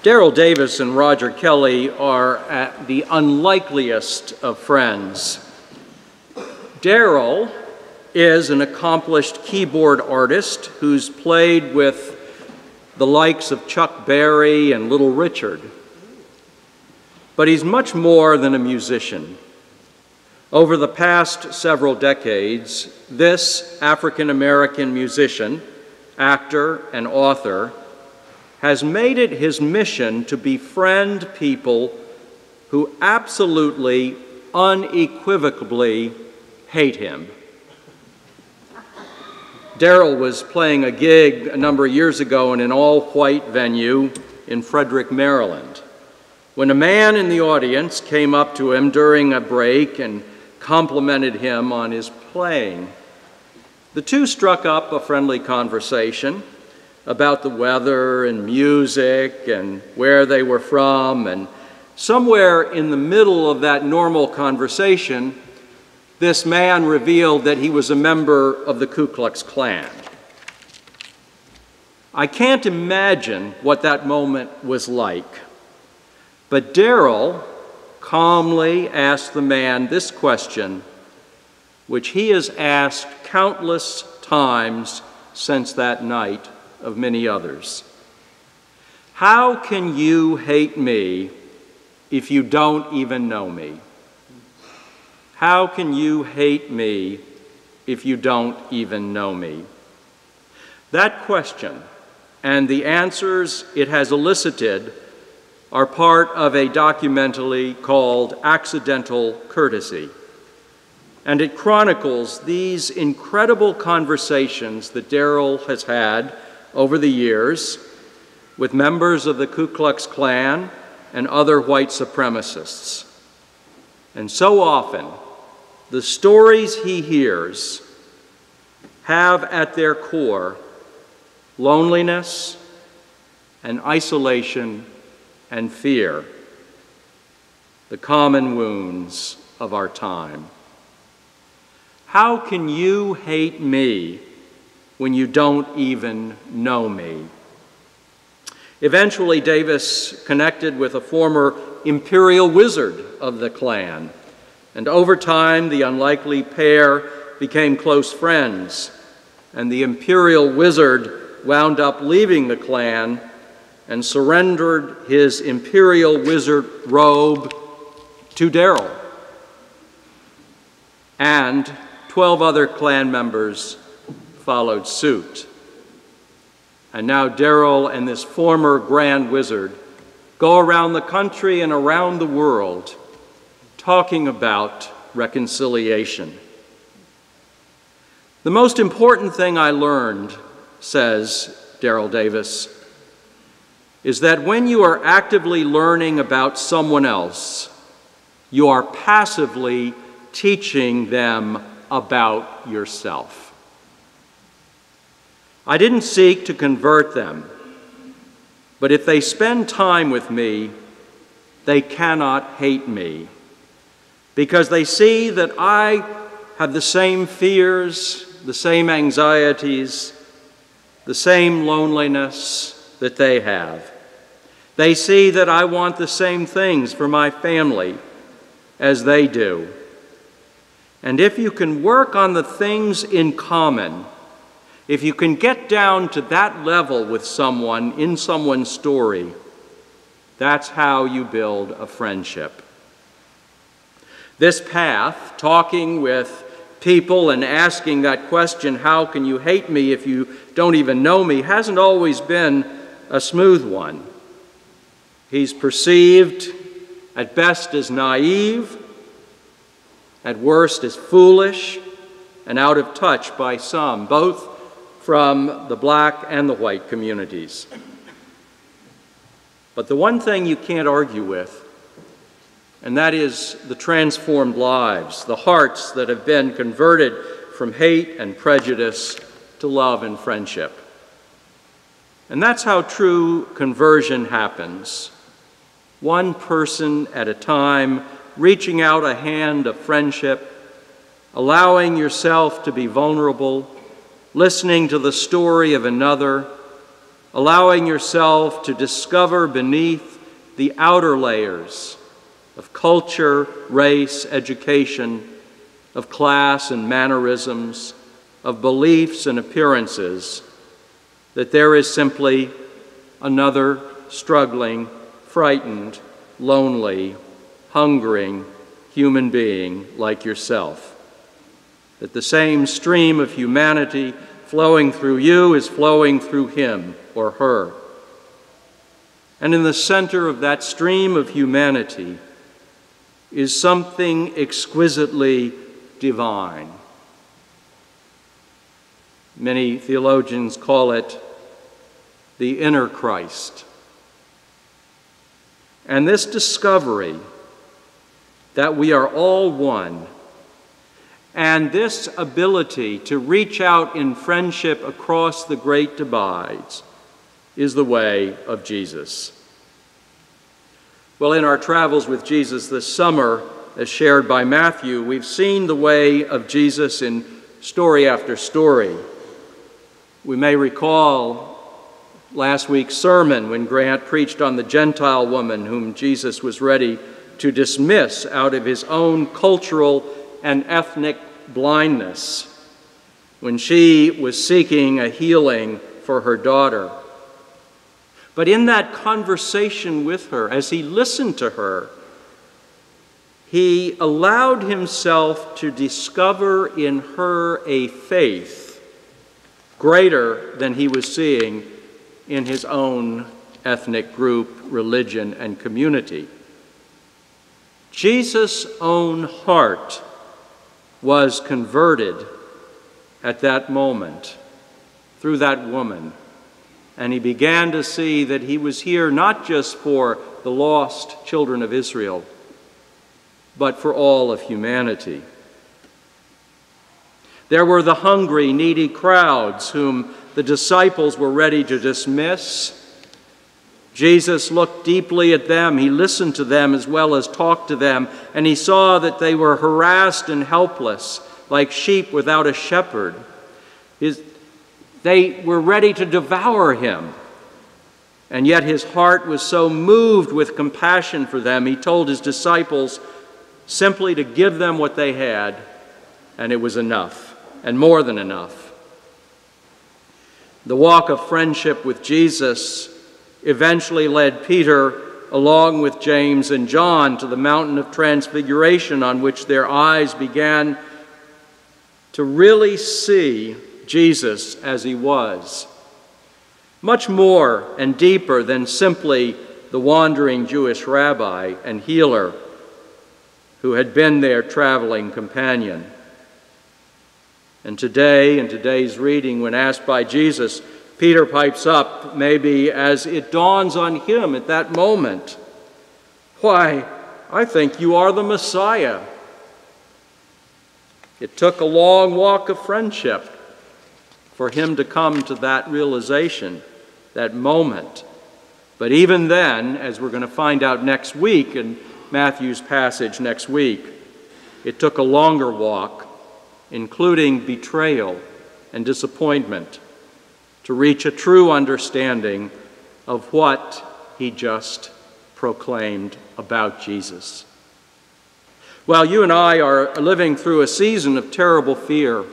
Daryl Davis and Roger Kelly are at the unlikeliest of friends. Daryl is an accomplished keyboard artist who's played with the likes of Chuck Berry and Little Richard. But he's much more than a musician. Over the past several decades, this African-American musician, actor, and author has made it his mission to befriend people who absolutely, unequivocally hate him. Daryl was playing a gig a number of years ago in an all-white venue in Frederick, Maryland, when a man in the audience came up to him during a break and complimented him on his playing. The two struck up a friendly conversation about the weather and music and where they were from, and somewhere in the middle of that normal conversation, this man revealed that he was a member of the Ku Klux Klan. I can't imagine what that moment was like, but Daryl calmly asked the man this question, which he has asked countless times since that night of many others. How can you hate me if you don't even know me? How can you hate me if you don't even know me? That question and the answers it has elicited are part of a documentary called Accidental Courtesy. And it chronicles these incredible conversations that Daryl has had over the years with members of the Ku Klux Klan and other white supremacists. And so often, the stories he hears have at their core loneliness and isolation and fear, the common wounds of our time. How can you hate me when you don't even know me? Eventually, Davis connected with a former imperial wizard of the Klan, and over time, the unlikely pair became close friends, and the imperial wizard wound up leaving the Klan and surrendered his imperial wizard robe to Daryl. And 12 other Klan members followed suit. And now Daryl and this former Grand Wizard go around the country and around the world talking about reconciliation. The most important thing I learned, says Daryl Davis, is that when you are actively learning about someone else, you are passively teaching them about yourself. I didn't seek to convert them, but if they spend time with me, they cannot hate me, because they see that I have the same fears, the same anxieties, the same loneliness that they have. They see that I want the same things for my family as they do. And if you can work on the things in common, if you can get down to that level with someone in someone's story, that's how you build a friendship. This path, talking with people and asking that question, how can you hate me if you don't even know me, hasn't always been a smooth one. He's perceived at best as naive, at worst as foolish, and out of touch by some, both from the black and the white communities. But the one thing you can't argue with, and that is the transformed lives, the hearts that have been converted from hate and prejudice to love and friendship. And that's how true conversion happens. One person at a time, reaching out a hand of friendship, allowing yourself to be vulnerable, listening to the story of another, allowing yourself to discover beneath the outer layers of culture, race, education, of class and mannerisms, of beliefs and appearances, that there is simply another struggling, frightened, lonely, hungering human being like yourself. That the same stream of humanity flowing through you is flowing through him or her. And in the center of that stream of humanity is something exquisitely divine. Many theologians call it the inner Christ. And this discovery that we are all one, and this ability to reach out in friendship across the great divides, is the way of Jesus. Well, in our travels with Jesus this summer, as shared by Matthew, we've seen the way of Jesus in story after story. We may recall last week's sermon when Grant preached on the Gentile woman whom Jesus was ready to dismiss out of his own cultural and ethnic blindness when she was seeking a healing for her daughter. But in that conversation with her, as he listened to her, he allowed himself to discover in her a faith greater than he was seeing in his own ethnic group, religion, and community. Jesus' own heart was converted at that moment through that woman, and he began to see that he was here not just for the lost children of Israel, but for all of humanity. There were the hungry, needy crowds whom the disciples were ready to dismiss. Jesus looked deeply at them. He listened to them as well as talked to them, and he saw that they were harassed and helpless, like sheep without a shepherd. They were ready to devour him, and yet his heart was so moved with compassion for them, he told his disciples simply to give them what they had, and it was enough, and more than enough. The walk of friendship with Jesus eventually led Peter, along with James and John, to the mountain of transfiguration, on which their eyes began to really see Jesus as he was. Much more and deeper than simply the wandering Jewish rabbi and healer who had been their traveling companion. And today, in today's reading, when asked by Jesus, Peter pipes up, maybe as it dawns on him at that moment, "Why, I think you are the Messiah." It took a long walk of friendship for him to come to that realization, that moment. But even then, as we're going to find out next week in Matthew's passage next week, it took a longer walk, including betrayal and disappointment, to reach a true understanding of what he just proclaimed about Jesus. Well, you and I are living through a season of terrible fear,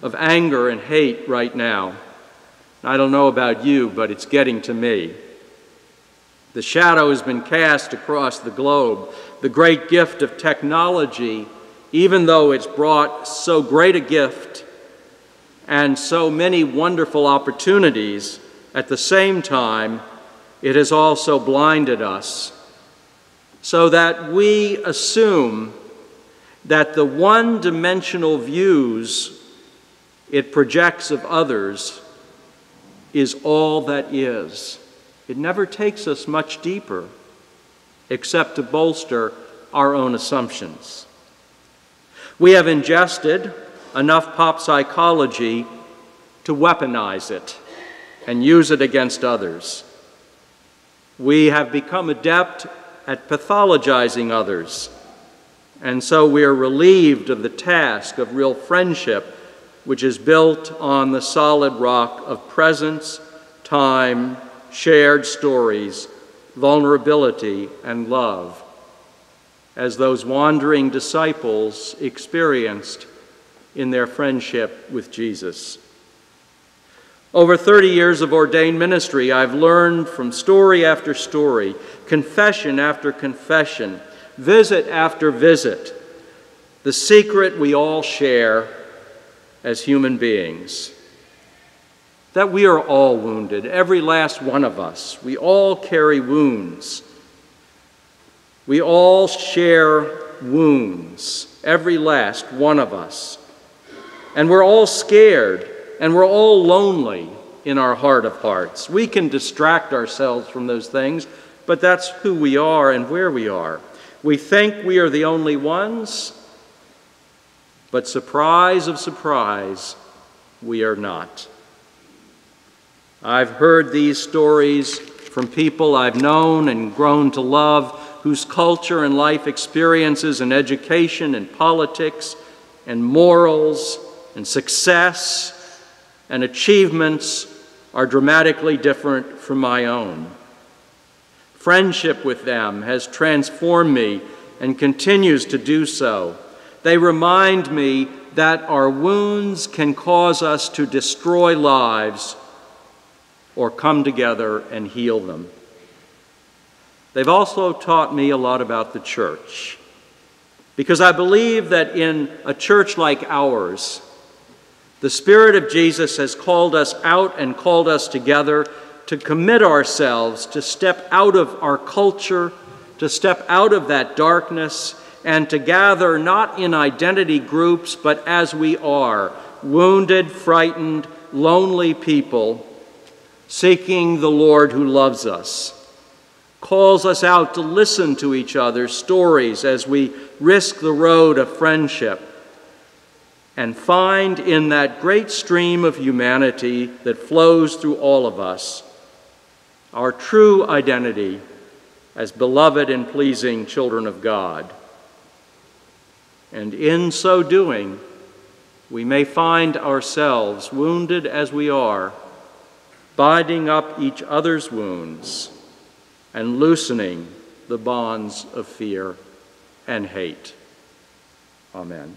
of anger and hate right now. I don't know about you, but it's getting to me. The shadow has been cast across the globe. The great gift of technology, even though it's brought so great a gift and so many wonderful opportunities, at the same time, it has also blinded us, so that we assume that the one-dimensional views it projects of others is all that is. It never takes us much deeper, except to bolster our own assumptions. We have ingested enough pop psychology to weaponize it and use it against others. We have become adept at pathologizing others, and so we are relieved of the task of real friendship, which is built on the solid rock of presence, time, shared stories, vulnerability, and love, as those wandering disciples experienced in their friendship with Jesus. Over 30 years of ordained ministry, I've learned from story after story, confession after confession, visit after visit, the secret we all share as human beings, that we are all wounded, every last one of us. We all carry wounds. We all share wounds, every last one of us. And we're all scared, and we're all lonely in our heart of hearts. We can distract ourselves from those things, but that's who we are and where we are. We think we are the only ones, but surprise of surprise, we are not. I've heard these stories from people I've known and grown to love, whose culture and life experiences and education and politics and morals and success and achievements are dramatically different from my own. Friendship with them has transformed me and continues to do so. They remind me that our wounds can cause us to destroy lives or come together and heal them. They've also taught me a lot about the church, because I believe that in a church like ours, the Spirit of Jesus has called us out and called us together to commit ourselves to step out of our culture, to step out of that darkness, and to gather not in identity groups, but as we are, wounded, frightened, lonely people, seeking the Lord who loves us, calls us out to listen to each other's stories as we risk the road of friendship, and find in that great stream of humanity that flows through all of us our true identity as beloved and pleasing children of God. And in so doing, we may find ourselves, wounded as we are, binding up each other's wounds and loosening the bonds of fear and hate. Amen.